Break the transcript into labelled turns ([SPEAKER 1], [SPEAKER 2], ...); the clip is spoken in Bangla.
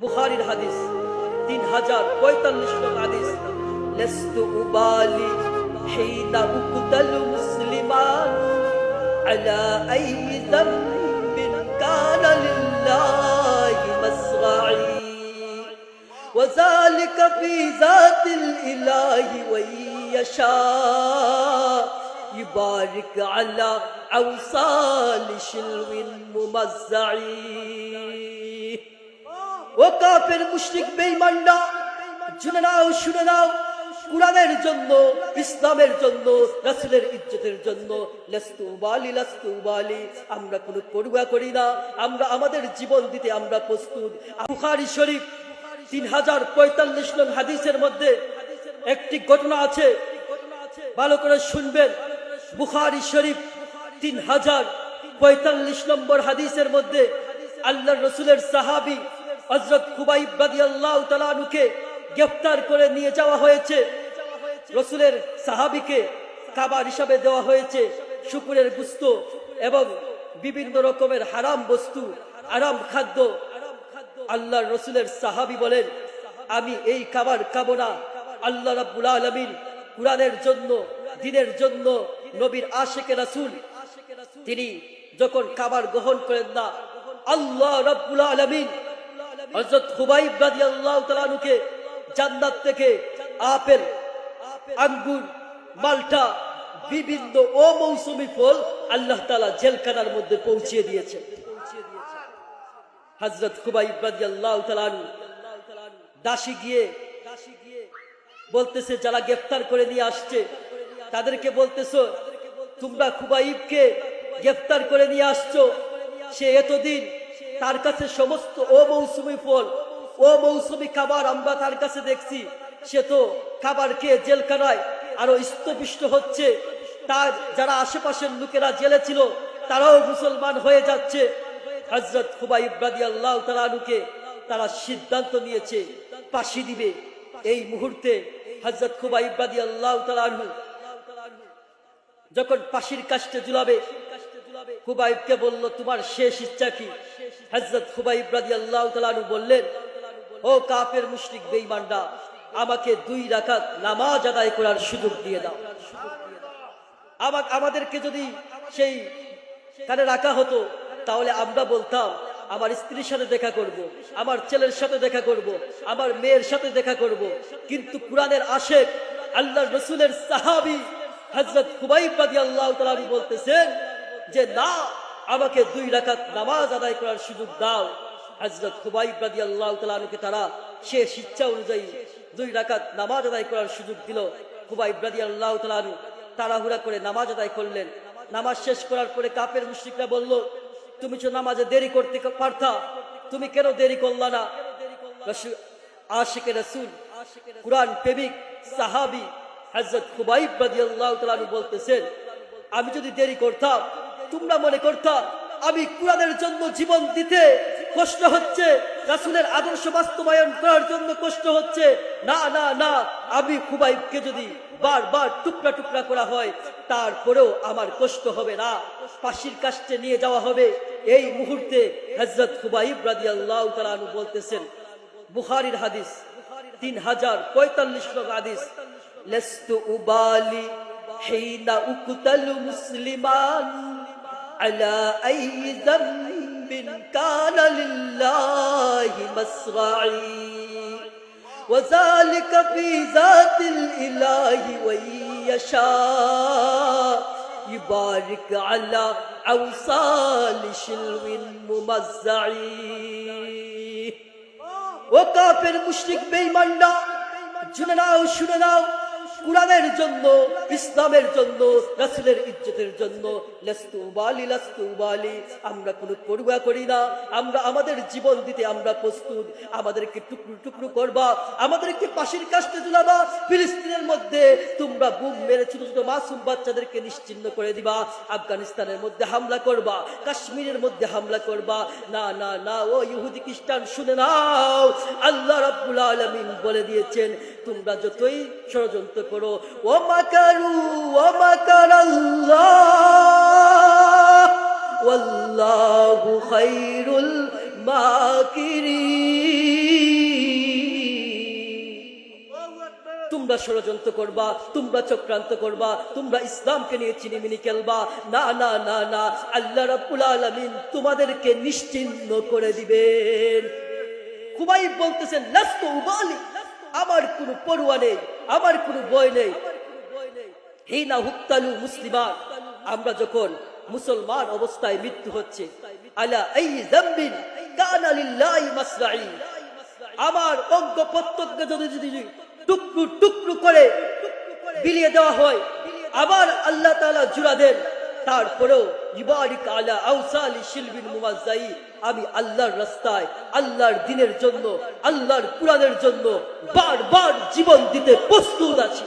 [SPEAKER 1] বুখারীর হাদিস 3045 নং হাদিস, লাস্তু উবালি হিনা উকতালু মুসলিমান আলা আইয়ি যামবিন কানা লিল্লাহি মাসরাঈ ওয়া যালিকা ফি যাতিল ইলাহি ওয়া ইয়াশা يبارك على أوصال شلو ممزعي ও কাফের মুশরিক বেঈমানরা, শুনে নাও কুরআনের জন্য, ইসলামের জন্য, রাসূলের ইজ্জতের জন্য লাস্তু বালি আমরা কোনো পরোয়া করি না। আমরা আমাদের জীবন দিতে আমরা প্রস্তুত। বুখারী শরীফ 3045 নং হাদিসের মধ্যে একটি ঘটনা আছে, ভালো করে শুনবেন। বুখারী শরীফ 3045 নম্বর হাদিসের মধ্যে আল্লাহর রাসূলের সাহাবী হযরত খুবাইব রাদিয়াল্লাহু তাআলা আনহুকে গ্রেফতার করে নিয়ে যাওয়া হয়েছে। রাসূলের সাহাবীকে খাবার হিসাবে দেওয়া হয়েছে শুকরের গোশত এবং বিভিন্ন রকমের হারাম বস্তু, হারাম খাদ্য। আল্লাহর রাসূলের সাহাবী বলেন, আমি এই খাবার খাবো না। আল্লাহ রাব্বুল আলামিন কুরআনের জন্য, দ্বীনের জন্য, নবীর আশিকে রাসূল তিনি যখন খাবার গ্রহণ করেন না, আল্লাহ রাব্বুল আলামিন হযরত খুবাইব রাদিয়াল্লাহু তাআলা আনহুকে জান্নাত থেকে আপেল, আঙ্গুর, মালটা, বিভিন্ন অমৌসুমী ফল আল্লাহ তাআলা জেলখানার মধ্যে পৌঁছিয়ে দিয়েছেন। হযরত খুবাইব রাদিয়াল্লাহু তাআলা আনহু দাসী গিয়ে বলতেছে, যারা গ্রেফতার করে নিয়ে আসছে তাদেরকে বলতেছো, তোমরা খুবাইবকে গ্রেফতার করে নিয়ে আসছো, সে এতদিন তার কাছে সমস্ত অমৌসুমী ফল, অমৌসুমী খাবার আমরা তার কাছে দেখছি, সে তো খাবার খেয়ে জেলখানায় আরো স্তপিষ্ট হচ্ছে। তার যারা আশেপাশের লোকেরা জেলে ছিল তারাও মুসলমান হয়ে যাচ্ছে। হযরত খুবাইব রাদিয়াল্লাহু তাআলা আনহুকে তারা সিদ্ধান্ত নিয়েছে ফাঁসি দিবে। এই মুহূর্তে হযরত খুবাইব রাদিয়াল্লাহু তাআলা আনহু যখন ফাঁসির কাস্টে ঝুলাবে, খুবাইবকে বলল, তোমার শেষ ইচ্ছা কি? হযরত খুবাইব রাদিয়াল্লাহু তাআলা আনহু বললেন, ও কাফের মুশরিক বেঈমানরা, আমাকে 2 রাকাত নামাজ আদায় করার সুযোগ দিয়ে দাও। আমাদেরকে যদি সেই কানে রাখা হতো তাহলে আমরা বলতাম, আমার স্ত্রীর সাথে দেখা করব, আমার ছেলের সাথে দেখা করব, আমার মেয়ের সাথে দেখা করব। কিন্তু কুরআনের আশিক আল্লাহর রাসূলের সাহাবী হযরত খুবাইব রাদিয়াল্লাহু তাআলা বলতেছেন যে না, আমাকে 2 রাকাত নামাজ আদায় করার সুযোগ দাও। হযরত খুবাইব রাদিয়াল্লাহু তাআলা কে তারা শেষ ইচ্ছা অনুযায়ী 2 রাকাত নামাজ আদায় করার সুযোগ দিল। খুবাইব রাদিয়াল্লাহু তাআলা তাড়াহুড়া করে নামাজ আদায় করলেন। নামাজ শেষ করার পরে কাফের মুশরিকরা বলল, তুমি তো নামাজে দেরি করতে পারতা, তুমি কেন দেরি করলা না? আশিকে রাসূল, কুরআন প্রেমিক সাহাবী হযরত খুবাইব রাদিয়াল্লাহু তাআলা বলতেছেন, আমি যদি দেরি করতাম তোমরা মনে করতা আমি কুরআনের জন্য জীবন দিতে কষ্ট হচ্ছে, রাসূলের আদর্শ বাস্তবায়ন করার জন্য কষ্ট হচ্ছে। না না না, আমি খুবাইবকে যদি বারবার টুকরা টুকরা করা হয় তারপরেও আমার কষ্ট হবে না, ফাঁসির কাস্টে নিয়ে যাওয়া হবে। এই মুহূর্তে হযরত খুবাইব রাদিয়াল্লাহু তাআলা বলতেছেন, বুখারীর হাদিস 3045 নং হাদিস, লাস্তু উবালি হিনা উকতালু মুসলিমান আলা আইয়ি যামবিন কানা লিল্লাহি মাসরাঈ ওয়া যালিকা ফি যাতিল ইলাহি ওয়া ইয়াশা يبارك على أوصال شلو ممزعي ও কাফের মুশরিক বেঈমানরা, শুনে নাও কুরআনের জন্য, ইসলামের জন্য, রাসূলের ইজ্জতের জন্য লাস্তু বালি আমরা কোনো পরোয়া করি না। আমরা আমাদের জীবন দিতে আমরা প্রস্তুত। আমাদেরকে টুকরো টুকরো করবা, আমাদেরকে ফাঁসির কাস্টে ঝুলাবা। ফিলিস্তিনের মধ্যে তোমরা বুম মেরে ছোট ছোট মাসুম বাচ্চাদেরকে নিশ্চিহ্ন করে দিবা। আফগানিস্তানের মধ্যে হামলা করবা, কাশ্মীরের মধ্যে হামলা করবা। না না না, ও ইহুদি খ্রিস্টান শুনে নাও, আল্লাহ রাব্বুল আলামিন বলে দিয়েছেন, তোমরা যতই ষড়যন্ত্র করো, ও মাকারু ও মাকারাল্লাহ ওয়াল্লাহু খায়রুল মাকিরিন। তোমরা ষড়যন্ত্র করবা, তোমরা চক্রান্ত করবা, তোমরা ইসলামকে নিয়ে চিনিমিনি খেলবা। না না না না, আল্লাহ রাব্বুল আলামিন তোমাদেরকে নিশ্চিহ্ন করে দিবেন। খুবাইব বলতেছেন, লাস্তু উবালি, আমার কোনো পরোয়া নেই, আমার কোনো ভয় নেই। হিনা হুক্তালু মুসলিমান, আমরা যখন মুসলমান অবস্থায় মৃত্যু হচ্ছে, আলা আই যামবিন কানা লিল্লাহি মাসরাই, আমার অঙ্গ প্রত্যঙ্গ যদি টুকরো টুকরো করে বিলিয়ে দেওয়া হয়, আবার আল্লাহ তাআলা জুড়া দেন, তারপরেও ইবারিক আলা আউসালি শিলবিন মুমাজ্জাই, আমি আল্লাহর রাস্তায়, আল্লাহর দ্বীনের জন্য, আল্লাহর কুরআনের জন্য বারবার জীবন দিতে প্রস্তুত আছি।